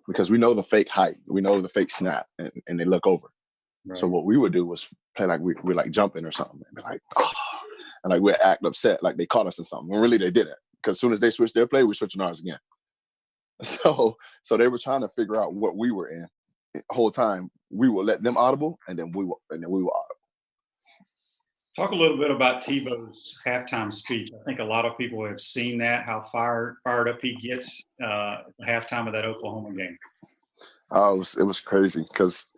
because we know the fake height, we know the fake snap, and they look over. Right. So what we would do was play like we're like jumping or something, and be like, oh, and like we'd act upset like they caught us in something. When really they didn't, because as soon as they switched their play, we're switching ours again. So they were trying to figure out what we were in. The whole time we will let them audible, and then we will audible.
Talk a little bit about Tebow's halftime speech. I think a lot of people have seen that, how fired up he gets at the halftime of that Oklahoma game.
It was crazy because,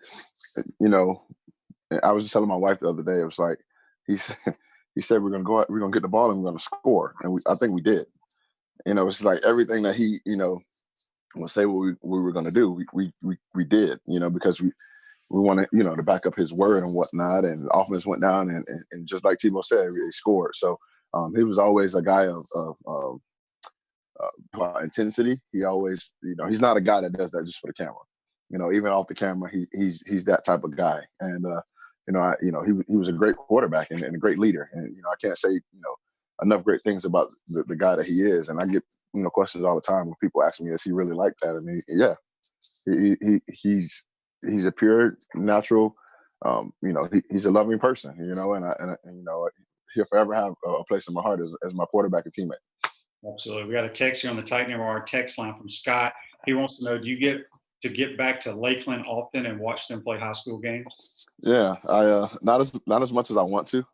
I was just telling my wife the other day, it was like, he said, we're going to go out, we're going to get the ball and we're going to score. And I think we did. It's like everything that he, will say what we were going to do, we did, because we wanted, to back up his word and whatnot. And the offense went down, and just like Tebow said, they scored. So he was always a guy of intensity. He always, he's not a guy that does that just for the camera. Even off the camera, he's that type of guy. And he was a great quarterback and a great leader. And I can't say enough great things about the guy that he is. And I get questions all the time when people ask me, is he really like that? I mean, yeah, he's a pure, natural, he's a loving person, and he'll forever have a place in my heart as my quarterback and teammate.
Absolutely. We got a text here on the Titan MR text line from Scott. He wants to know, do you get back to Lakeland often and watch them play high school games?
Yeah, I not as much as I want to,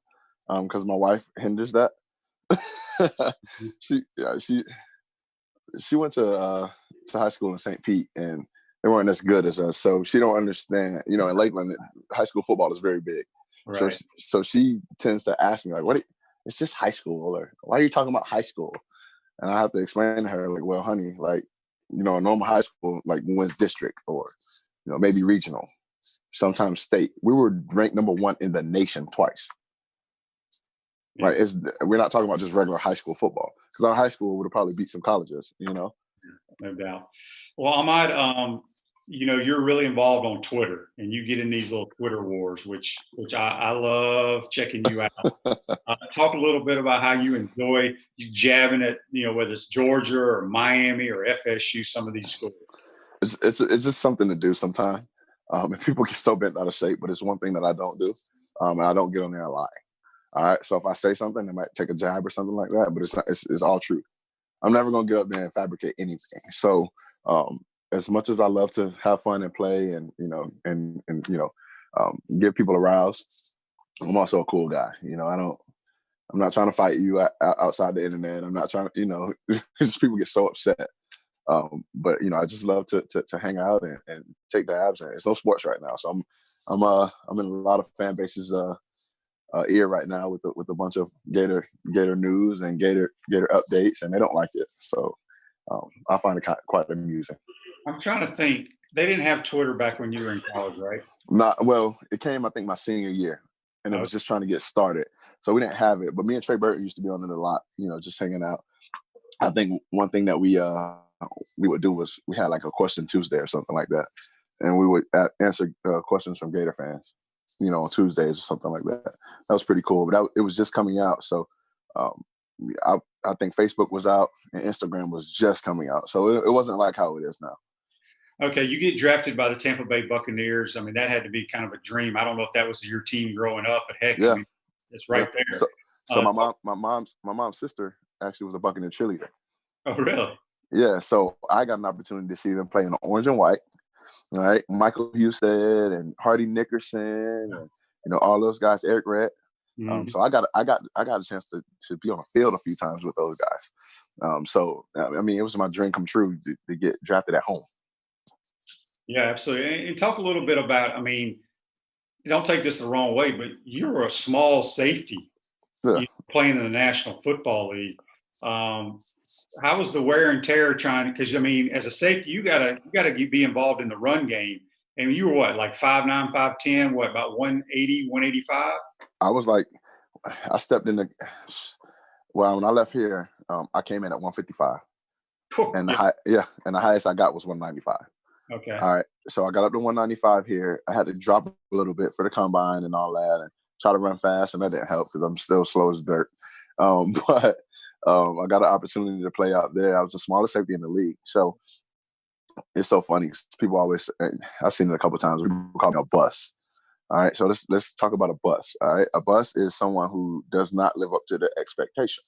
because my wife hinders that. She went to high school in St. Pete, and they weren't as good as us, so she don't understand. In Lakeland, high school football is very big. Right. So she tends to ask me like, "What? It's just high school, or why are you talking about high school?" And I have to explain to her, like, well, honey, like, you know, a normal high school, like, wins district or, you know, maybe regional, sometimes state. We were ranked number 1 in the nation twice.
Yeah.
Like, we're not talking about just regular high school football, because our high school would have probably beat some colleges, you know?
No doubt. Well, Ahmad, you know, you're really involved on Twitter, and you get in these little Twitter wars, which I love checking you out. Talk a little bit about how you enjoy you jabbing at, you know, whether it's Georgia or Miami or FSU, some of these schools.
It's just something to do sometime. And people get so bent out of shape, but it's one thing that I don't do. And I don't get on there and lie. All right. So if I say something, they might take a jab or something like that, but it's all true. I'm never gonna get up there and fabricate anything. So as much as I love to have fun and play and you know and you know get people aroused, I'm also a cool guy. You know, I'm not trying to fight you outside the internet. I'm not trying to, you know, just people get so upset. But you know, I just love to hang out and take dabs. And it's no sports right now, so I'm in a lot of fan bases ear right now with a bunch of Gator news and Gator updates, and they don't like it. So I find it quite amusing.
I'm trying to think. They didn't have Twitter back when you were in college, right?
Not well. It came, I think, my senior year, and it was just trying to get started. So we didn't have it. But me and Trey Burton used to be on it a lot. You know, just hanging out. I think one thing that we would do was we had like a question Tuesday or something like that, and we would answer questions from Gator fans, you know, on Tuesdays or something like that. That was pretty cool, but it was just coming out. So I think Facebook was out and Instagram was just coming out. So it wasn't like how it is now.
Okay, you get drafted by the Tampa Bay Buccaneers. I mean, that had to be kind of a dream. I don't know if that was your team growing up, but heck,
yeah,
I mean, it's right there.
So my mom's sister actually was a Buccaneer cheerleader.
Oh, really?
Yeah. So I got an opportunity to see them play in the orange and white. All right, Michael Houston and Hardy Nickerson, and you know all those guys, Eric Red. So I got a chance to be on the field a few times with those guys. So I mean, it was my dream come true to get drafted at home.
Yeah, absolutely. And talk a little bit about, I mean, don't take this the wrong way, but you were a small safety playing in the National Football League. How was the wear and tear trying? Because I mean, as a safety, you gotta be involved in the run game. And you were what, like 5'9", 5'10", what, about 180, 185?
I was like, I stepped in when I left here, I came in at 155. Cool. And the highest I got was 195.
Okay.
All right. So I got up to 195 here. I had to drop a little bit for the combine and all that and try to run fast, and that didn't help because I'm still slow as dirt. But I got an opportunity to play out there. I was the smallest safety in the league. So it's so funny. People always, I've seen it a couple of times, people call me a bus. All right. So let's talk about a bus. All right. A bus is someone who does not live up to the expectation.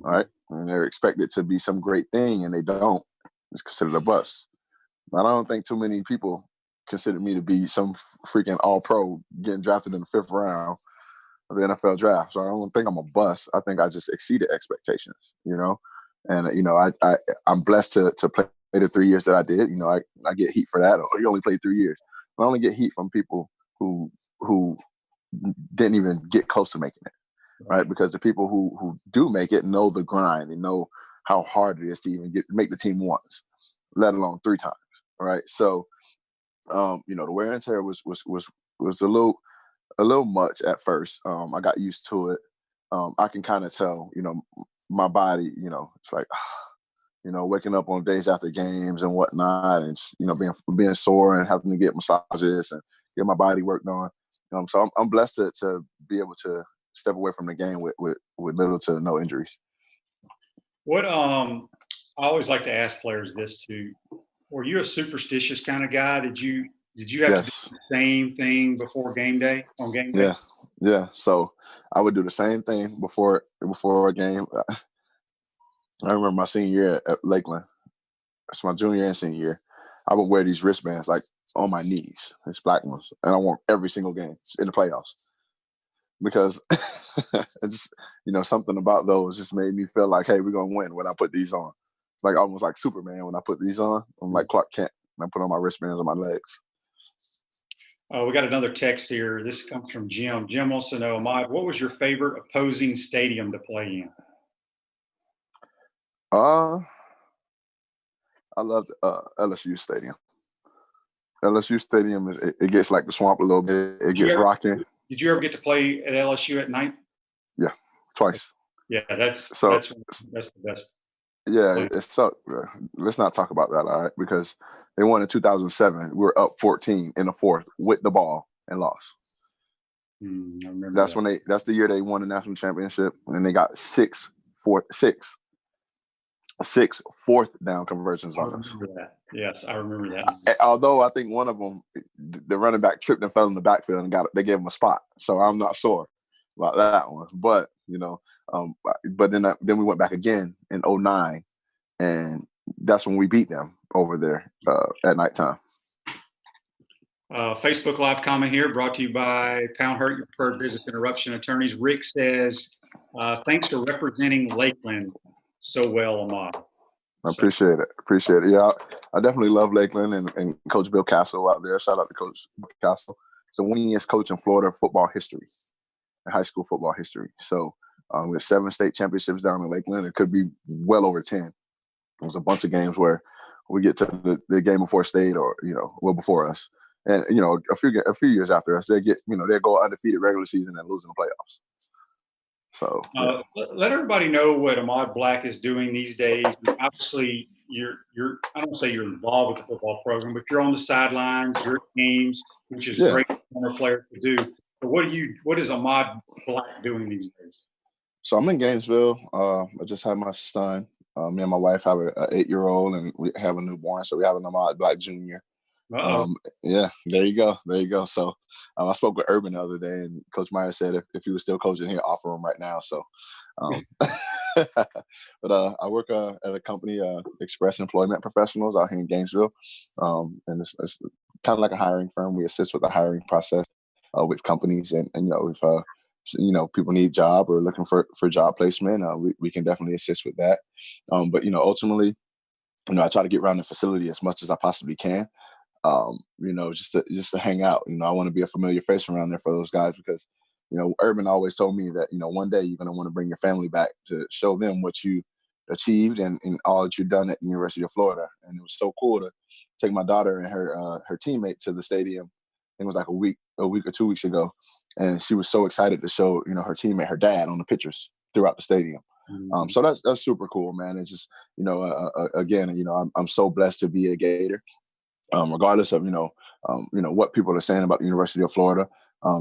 All right. And they're expected to be some great thing and they don't. It's considered a bus. I don't think too many people consider me to be some freaking all-pro getting drafted in the 5th round of the NFL draft. So I don't think I'm a bust. I think I just exceeded expectations, you know? And, you know, I'm blessed to play the 3 years that I did. You know, I get heat for that. Oh, you only played 3 years. I only get heat from people who didn't even get close to making it, right? Because the people who do make it know the grind and know how hard it is to even make the team once, let alone 3 times. Right. So, you know, the wear and tear was a little much at first. I got used to it. I can kind of tell, you know, my body, you know, it's like, you know, waking up on days after games and whatnot and just, you know, being sore and having to get massages and get my body worked on. So I'm blessed to be able to step away from the game with little to no injuries.
What I always like to ask players this too. Were you a superstitious kind of guy? Did you have to do the same thing before game day on game day?
Yeah. So I would do the same thing before a game. I remember my senior year at Lakeland. It's my junior and senior year. I would wear these wristbands like on my knees, these black ones, and I wore them every single game in the playoffs because it's just, you know, something about those just made me feel like, hey, we're gonna win when I put these on. Like almost like Superman when I put these on. I'm like Clark Kent and I put on my wristbands on my legs.
We got another text here. This comes from Jim. Jim wants to know, Ahmad, what was your favorite opposing stadium to play
Uh, I love LSU Stadium. LSU Stadium it gets like the swamp a little bit. It gets rocking.
Did you ever get to play at LSU at night?
Yeah, twice.
Yeah, that's
the
best.
Yeah, it's so. Let's not talk about that, all right? Because they won in 2007. We were up 14 in the fourth with the ball and lost.
I remember
That's
that.
That's the year they won the national championship, and they got six fourth down conversions on us.
That. Yes, I remember that.
Although I think one of them, the running back tripped and fell in the backfield and they gave him a spot. So I'm not sure about that one. But but then we went back again in 2009, and that's when we beat them over there at nighttime.
Facebook Live comment here brought to you by Pound Hurt, your preferred business interruption attorneys. Rick says, thanks for representing Lakeland so well, Ahmad.
I appreciate it. Yeah, I definitely love Lakeland and Coach Bill Castle out there. Shout out to Coach Bill Castle. It's the winningest coach in Florida football history, high school football history. So we have 7 state championships down in Lakeland. It could be well over 10. There's a bunch of games where we get to the game before state or, well before us. And, a few years after us, they go undefeated regular season and lose in the playoffs. So
let everybody know what Ahmad Black is doing these days. Obviously, you're I don't say you're involved with the football program, but you're on the sidelines, you're at games, which is great for former players to do. But what is Ahmad Black doing these days?
So I'm in Gainesville. I just had my son. Me and my wife have an 8-year-old, and we have a newborn. So we have an Ahmad Black Jr. Yeah, there you go. So I spoke with Urban the other day, and Coach Meyer said if he was still coaching, he'd offer him right now. So, but I work at a company, Express Employment Professionals, out here in Gainesville, and it's kind of like a hiring firm. We assist with the hiring process with companies, and if people need a job or looking for job placement, we can definitely assist with that. But ultimately, I try to get around the facility as much as I possibly can. Just to hang out. I want to be a familiar face around there for those guys because, Urban always told me that, one day you're going to want to bring your family back to show them what you achieved and all that you've done at the University of Florida. And it was so cool to take my daughter and her teammate to the stadium. I think it was like a week or 2 weeks ago. And she was so excited to show, her teammate, her dad on the pictures throughout the stadium. Mm-hmm. So that's super cool, man. It's just, again, I'm so blessed to be a Gator. Regardless of what people are saying about the University of Florida,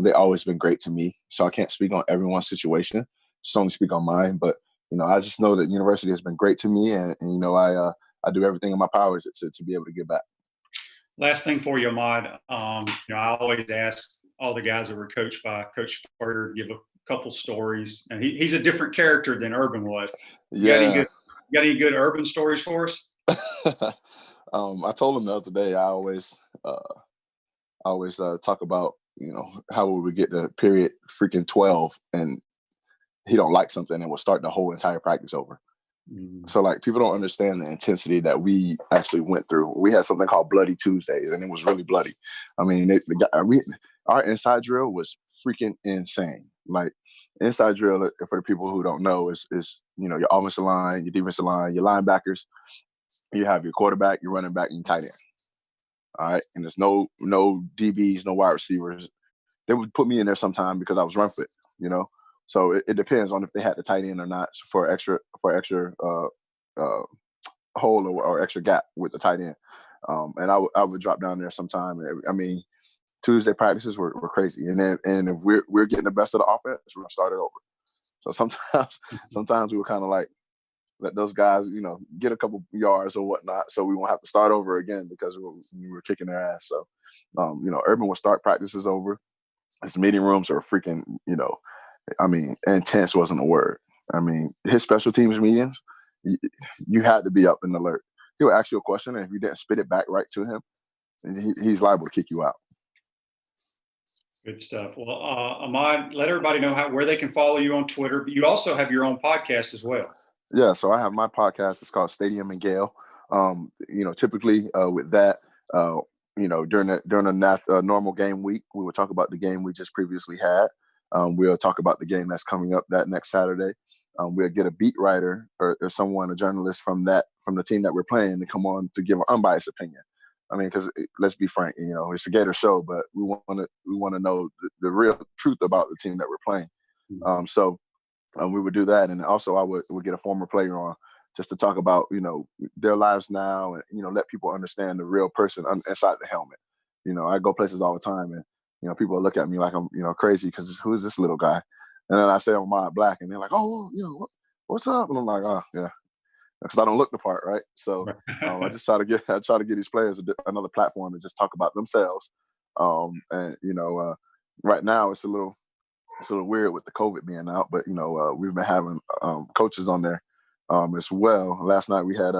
they've always been great to me. So I can't speak on everyone's situation, just only speak on mine. But I just know that university has been great to me, and I do everything in my power to be able to give back.
Last thing for you, Ahmad. I always ask all the guys that were coached by Coach Spurrier to give a couple stories, and he's a different character than Urban was. You got any good Urban stories for us?
I told him the other day. I always talk about how we would get to period freaking 12 and he don't like something and we'll start the whole entire practice over. Mm. So people don't understand the intensity that we actually went through. We had something called Bloody Tuesdays, and it was really bloody. I mean, our inside drill was freaking insane. Inside drill, for the people who don't know, is your offensive line, your defensive line, your linebackers. You have your quarterback, your running back, and your tight end. All right, and there's no DBs, no wide receivers. They would put me in there sometime because I was run fit, So it depends on if they had the tight end or not for extra hole or extra gap with the tight end. And I would drop down there sometime. I mean, Tuesday practices were crazy, and if we're getting the best of the offense, we're gonna start it over. So sometimes we were kind of like, let those guys, get a couple yards or whatnot, so we won't have to start over again because we were kicking their ass. So, Urban would start practices over. His meeting rooms are freaking, intense wasn't a word. I mean, his special teams meetings, you had to be up and alert. He would ask you a question, and if you didn't spit it back right to him, he's liable to kick you out.
Good stuff. Well, Ahmad, let everybody know where they can follow you on Twitter. But you also have your own podcast as well.
Yeah, so I have my podcast. It's called Stadium and Gale. Typically with that, during a normal game week, we would talk about the game we just previously had. We'll talk about the game that's coming up that next Saturday. we'll get a beat writer or someone, a journalist from the team that we're playing, to come on to give an unbiased opinion. I mean, because let's be frank, it's a Gator show, but we want to know the real truth about the team that we're playing. So we would do that, and also I would get a former player on just to talk about their lives now, and let people understand the real person inside the helmet. I go places all the time, and people look at me like I'm crazy because who is this little guy? And then I say I'm Ahmad Black, and they're like, oh, what's up? And I'm like, oh yeah, because I don't look the part, right? So I just try to get these players another platform to just talk about themselves. And right now it's a little weird with the COVID being out, but we've been having coaches on there as well. Last night we had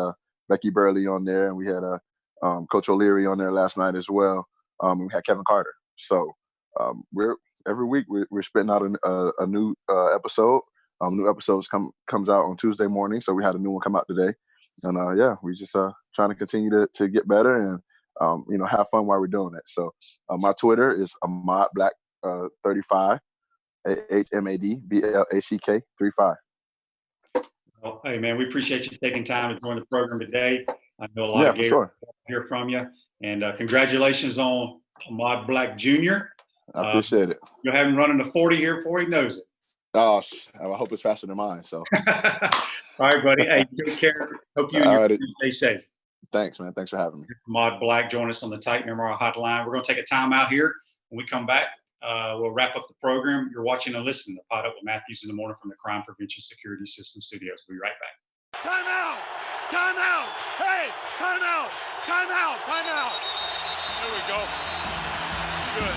Becky Burley on there, and we had Coach O'Leary on there last night as well. We had Kevin Carter. So every week we're spitting out a new episode. New episodes comes out on Tuesday morning, so we had a new one come out today, and we just trying to continue to get better and have fun while we're doing it. So my Twitter is Ahmad Black 35, Ahmad Black 35.
Well, hey man, we appreciate you taking time to join the program today. I know a lot of Gators want to hear from you, and congratulations on Ahmad Black Jr.
I appreciate it.
You'll have him running the 40 here before he knows it.
Oh, I hope it's faster than mine. So,
all right, buddy. Hey, take care. Hope you and your family stay safe.
Thanks, man. Thanks for having me.
Ahmad Black, join us on the Titan MRI hotline. We're going to take a time out here. When we come back, we'll wrap up the program. You're watching and listening to Pod Up with Matthews in the Morning from the Crime Prevention Security System Studios. We'll be right back.
Time out! Time out! Hey! Time out! Time out! Time out! There we go. Good.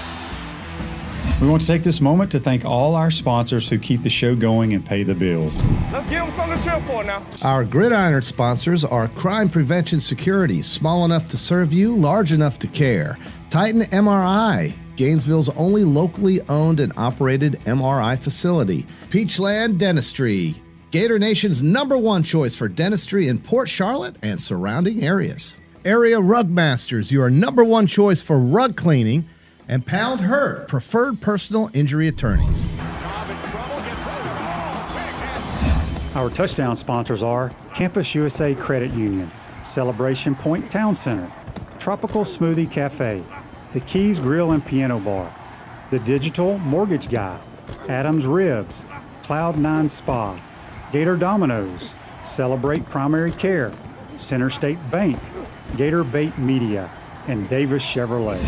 We want to take this moment to thank all our sponsors who keep the show going and pay the bills.
Let's give them something to cheer for now.
Our Gridiron sponsors are Crime Prevention Security, small enough to serve you, large enough to care. Titan MRI, Gainesville's only locally owned and operated MRI facility. Peachland Dentistry, Gator Nation's #1 choice for dentistry in Port Charlotte and surrounding areas. Area Rug Masters, your #1 choice for rug cleaning. And Pound Hurt, preferred personal injury attorneys.
Our touchdown sponsors are Campus USA Credit Union, Celebration Point Town Center, Tropical Smoothie Cafe, The Keys Grill and Piano Bar, The Digital Mortgage Guy, Adams Ribs, Cloud9 Spa, Gator Dominoes, Celebrate Primary Care, Center State Bank, Gator Bait Media, and Davis Chevrolet.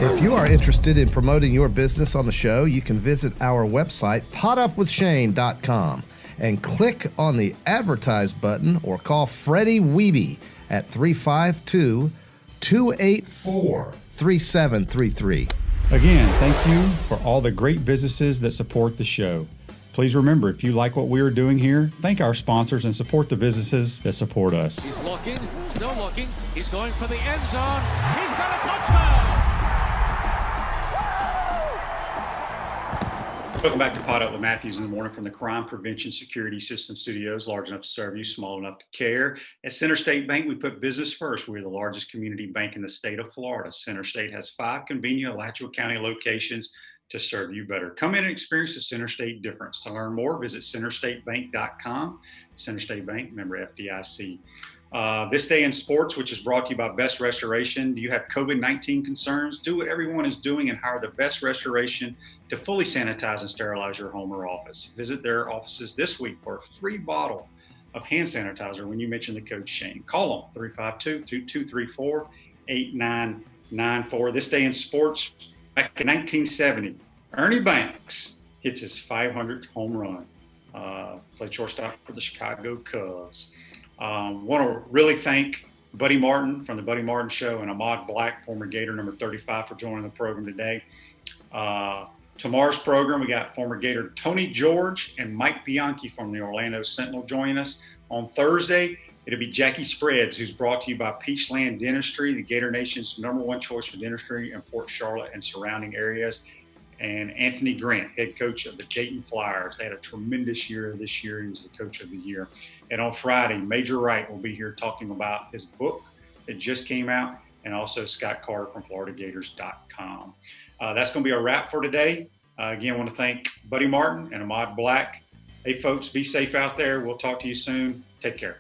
If you are interested in promoting your business on the show, you can visit our website, podupwithshane.com, and click on the advertise button or call Freddie Wiebe at 352-284-3733.
Again, thank you for all the great businesses that support the show. Please remember, if you like what we are doing here, thank our sponsors and support the businesses that support us.
He's looking, still looking. He's going for the end zone. He's got a touchdown.
Welcome back to Pod Up with Matthews in the Morning from the Crime Prevention Security System Studios, large enough to serve you, small enough to care. At Center State Bank, we put business first. We're the largest community bank in the state of Florida. Center State has 5 convenient Alachua County locations to serve you better. Come in and experience the Center State difference. To learn more, visit centerstatebank.com. Center State Bank, member FDIC. This Day in Sports, which is brought to you by Best Restoration. Do you have COVID-19 concerns? Do what everyone is doing and hire the Best Restoration to fully sanitize and sterilize your home or office. Visit their offices this week for a free bottle of hand sanitizer when you mention the code Shane. Call them 352-234-8994. This Day in Sports, back in 1970, Ernie Banks hits his 500th home run. Played shortstop for the Chicago Cubs. Want to really thank Buddy Martin from the Buddy Martin Show and Ahmad Black, former Gator number 35, for joining the program today. Tomorrow's program, we got former Gator Tony George and Mike Bianchi from the Orlando Sentinel joining us. On Thursday, it'll be Jackie Spreads, who's brought to you by Peachland Dentistry, the Gator Nation's #1 choice for dentistry in Port Charlotte and surrounding areas. And Anthony Grant, head coach of the Dayton Flyers. They had a tremendous year this year. He was the coach of the year. And on Friday, Major Wright will be here talking about his book that just came out, and also Scott Carter from FloridaGators.com. That's going to be a wrap for today. Again, I want to thank Buddy Martin and Ahmad Black. Hey, folks, be safe out there. We'll talk to you soon. Take care.